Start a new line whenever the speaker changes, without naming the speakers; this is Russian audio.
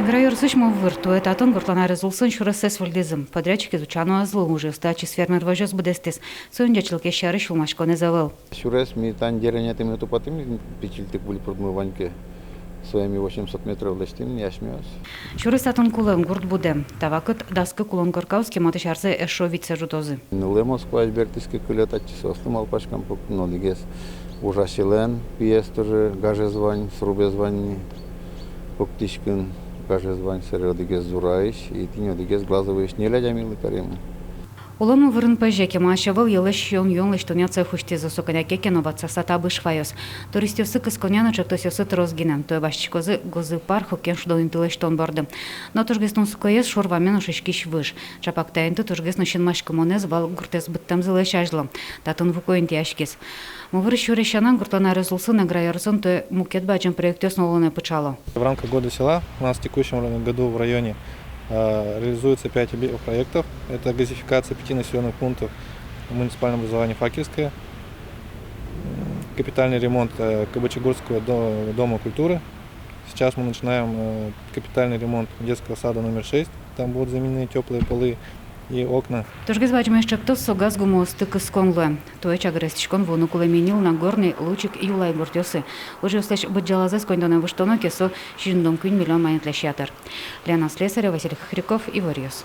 Играю рсучмо вырту, это атон гуртлана резулсын шурасес вальдезым. Подрядчик изучану азлу уже, стачи с фермер вожёс будестес. Сундячилке шары шулмашко не завел.
Шурес ми тан деренятым эту потом печильтик были продмываньки своими 800 метров лечтим не ашмёс.
Шурас атон кулым гурт будем. Тавакыт даскы кулон горкауски матышарсы эшо вице жутозы.
Нуле Москва альбертиски кулетать сослым алпашкам пок нолигес. Ужасилен пьес тоже гажезвань, срубезвань, поктичкин гажезвань середигес зурайш и тинёдигес глазовыш не лядя милый карему.
Улому вырын пажеке маашавыл елеш йон лештуняца хушти засоканяке кеноваца сатабы швайос. Туристёсы кысконяны чектосёсы трозгинем, то башчикозы гозы парху кеншдолин тылештон барды. Но тужгестун сукоес шорвамен ушишкиш выш. Чапактайынты тужгесно шинмашкы монез вал гуртес быттам зылешажлы. Татын вукоин тяшкес. Мувыры шурешанан гуртлана резулсын аграйорсын то мукет баджан проектёс новолыны пычало.
В рамках года села у нас в текущем году в районе реализуется 5 проектов. Это газификация 5 населенных пунктов муниципального образования Факельское, капитальный ремонт Кабачегорского дома культуры. Сейчас мы начинаем капитальный ремонт детского сада номер 6. Там будут заменены теплые полы и окна.
Тужгез бачма еще кто согаз гумо стык сконлы. То эч агрестичкон вону кулеменил на горный лучик и улай гуртёсы. Уже услышь баджалазес кондоне выштоно кесо 1 миллион майнет лещатор. Лена Слесаря, Василий Хряков и Варьёс.